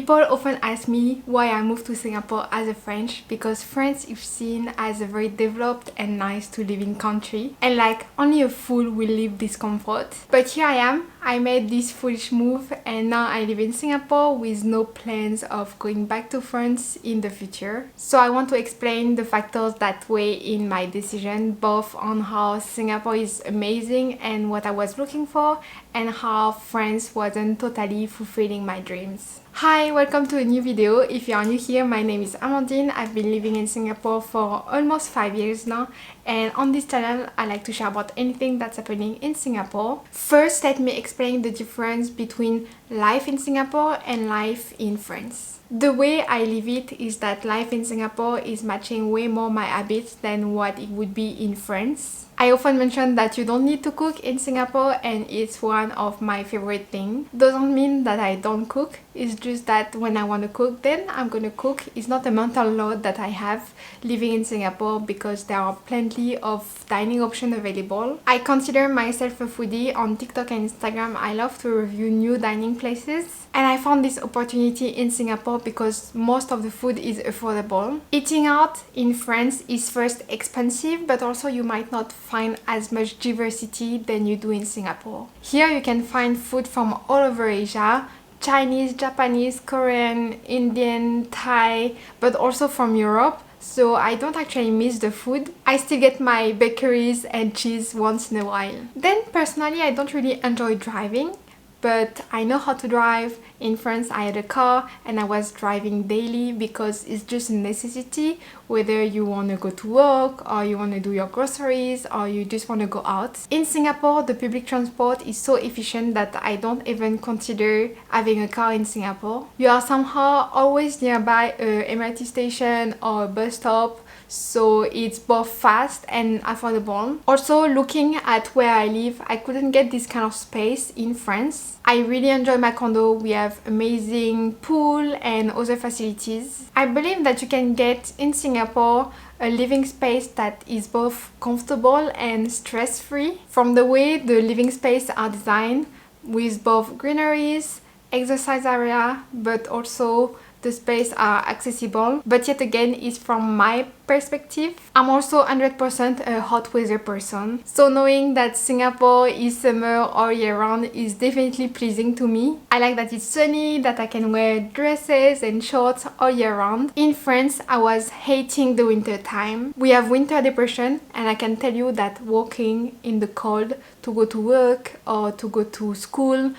People often ask me why I moved to Singapore as a French, because France is seen as a very developed and nice to live in country, and like only a fool will live this comfort. But here I am, I made this foolish move and now I live in Singapore with no plans of going back to France in the future. So I want to explain the factors that weigh in my decision, both on how Singapore is amazing and what I was looking for, and how France wasn't totally fulfilling my dreams. Hi, welcome to a new video. If you are new here, my name is Amandine. I've been living in Singapore for almost 5 years now, and on this channel I like to share about anything that's happening in Singapore. First, let me explain the difference between life in Singapore and life in France. The way I live it is that life in Singapore is matching way more my habits than what it would be in France. I often mention that you don't need to cook in Singapore, and it's one of my favorite things. Doesn't mean that I don't cook, it's just that when I want to cook, then I'm gonna cook. It's not a mental load that I have living in Singapore because there are plenty of dining options available. I consider myself a foodie. On TikTok and Instagram, I love to review new dining places, and I found this opportunity in Singapore because most of the food is affordable. Eating out in France is first expensive, but also you might not find as much diversity than you do in Singapore. Here you can find food from all over Asia: Chinese, Japanese, Korean, Indian, Thai, but also from Europe. So I don't actually miss the food. I still get my bakeries and cheese once in a while. Then personally, I don't really enjoy driving, but I know how to drive. In France, I had a car and I was driving daily because it's just a necessity, whether you want to go to work or you want to do your groceries or you just want to go out. In Singapore, the public transport is so efficient that I don't even consider having a car in Singapore. You are somehow always nearby a MRT station or a bus stop, so it's both fast and affordable. Also, looking at where I live, I couldn't get this kind of space in France. I really enjoy my condo. We have amazing pool and other facilities. I believe that you can get in Singapore a living space that is both comfortable and stress-free. From the way the living spaces are designed, with both greeneries, exercise area, but also the space are accessible. But yet again, it's from my perspective. I'm also 100% a hot weather person, so knowing that Singapore is summer all year round is definitely pleasing to me. I like that it's sunny, that I can wear dresses and shorts all year round. In France, I was hating the winter time. We have winter depression, and I can tell you that walking in the cold to go to work or to go to school,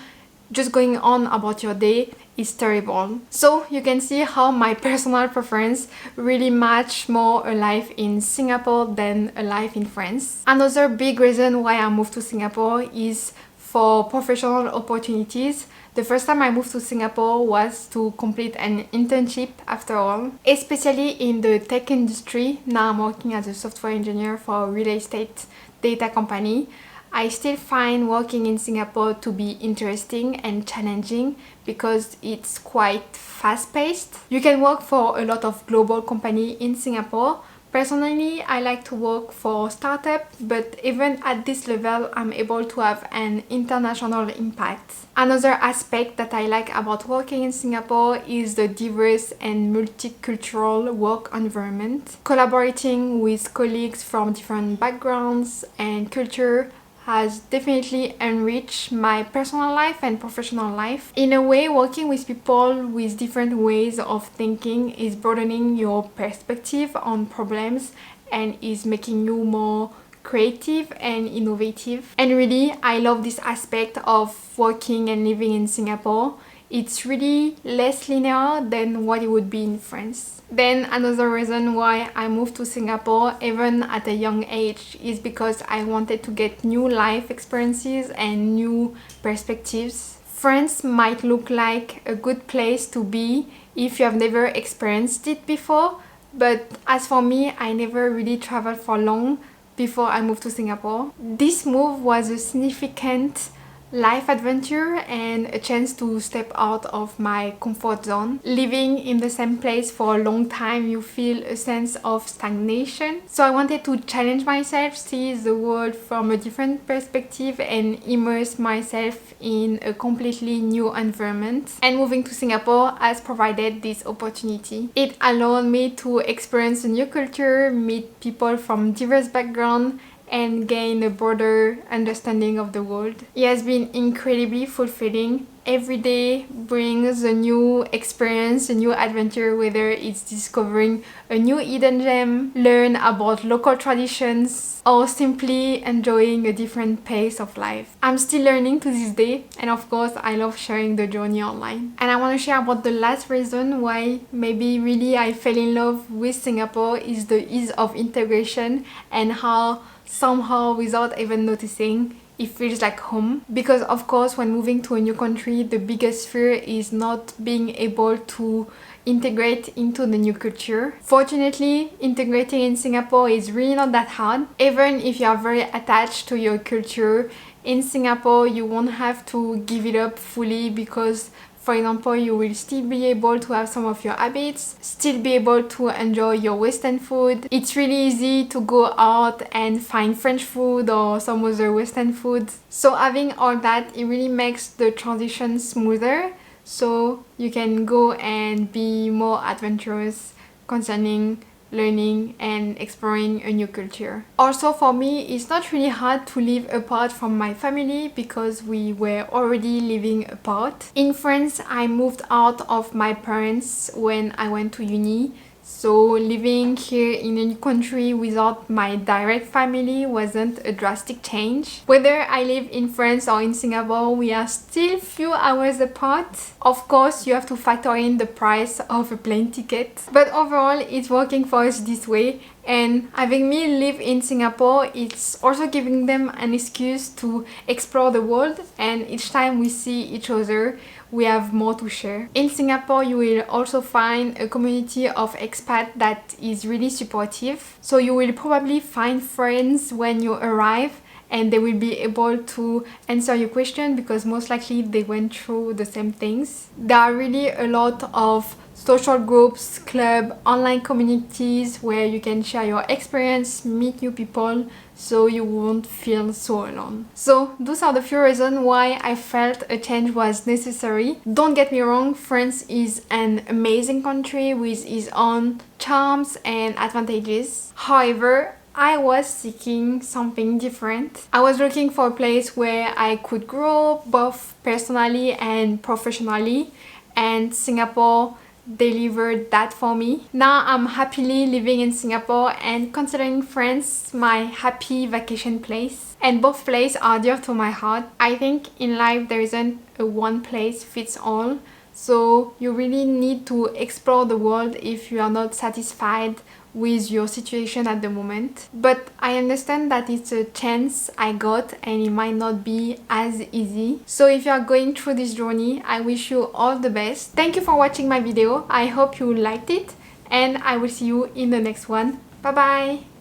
just going on about your day, is terrible. So you can see how my personal preference really match more a life in Singapore than a life in France. Another big reason why I moved to Singapore is for professional opportunities. The first time I moved to Singapore was to complete an internship after all, especially in the tech industry. Now I'm working as a software engineer for a real estate data company. I still find working in Singapore to be interesting and challenging because it's quite fast-paced. You can work for a lot of global companies in Singapore. Personally, I like to work for startups, but even at this level, I'm able to have an international impact. Another aspect that I like about working in Singapore is the diverse and multicultural work environment. Collaborating with colleagues from different backgrounds and culture has definitely enriched my personal life and professional life. In a way, working with people with different ways of thinking is broadening your perspective on problems and is making you more creative and innovative. And really, I love this aspect of working and living in Singapore. It's really less linear than what it would be in France. Then another reason why I moved to Singapore even at a young age is because I wanted to get new life experiences and new perspectives. France might look like a good place to be if you have never experienced it before, but as for me, I never really traveled for long before I moved to Singapore. This move was a significant life adventure and a chance to step out of my comfort zone. Living in the same place for a long time, you feel a sense of stagnation. So I wanted to challenge myself, see the world from a different perspective and immerse myself in a completely new environment. And moving to Singapore has provided this opportunity. It allowed me to experience a new culture, meet people from diverse backgrounds, and gain a broader understanding of the world. It has been incredibly fulfilling. Every day brings a new experience, a new adventure, whether it's discovering a new hidden gem, learn about local traditions, or simply enjoying a different pace of life. I'm still learning to this day, and of course I love sharing the journey online. And I want to share about the last reason why maybe really I fell in love with Singapore is the ease of integration and how somehow without even noticing it feels like home. Because of course when moving to a new country, the biggest fear is not being able to integrate into the new culture. Fortunately, integrating in Singapore is really not that hard. Even if you are very attached to your culture, in Singapore you won't have to give it up fully, because for example, you will still be able to have some of your habits, still be able to enjoy your Western food. It's really easy to go out and find French food or some other Western foods. So having all that, it really makes the transition smoother, so you can go and be more adventurous concerning learning and exploring a new culture. Also for me, it's not really hard to live apart from my family because we were already living apart. In France, I moved out of my parents when I went to uni. So living here in a new country without my direct family wasn't a drastic change. Whether I live in France or in Singapore, we are still few hours apart. Of course, you have to factor in the price of a plane ticket. But overall, it's working for us this way. And having me live in Singapore, it's also giving them an excuse to explore the world, and each time we see each other, we have more to share. In Singapore, you will also find a community of expats that is really supportive. So you will probably find friends when you arrive, and they will be able to answer your question because most likely they went through the same things. There are really a lot of social groups, club, online communities where you can share your experience, meet new people, so you won't feel so alone. So those are the few reasons why I felt a change was necessary. Don't get me wrong, France is an amazing country with its own charms and advantages. However, I was seeking something different. I was looking for a place where I could grow both personally and professionally, and Singapore delivered that for me. Now I'm happily living in Singapore and considering France my happy vacation place. And both places are dear to my heart. I think in life there isn't a one place fits all. So you really need to explore the world if you are not satisfied with your situation at the moment. But I understand that it's a chance I got and it might not be as easy. So if you are going through this journey, I wish you all the best. Thank you for watching my video. I hope you liked it, and I will see you in the next one. Bye bye!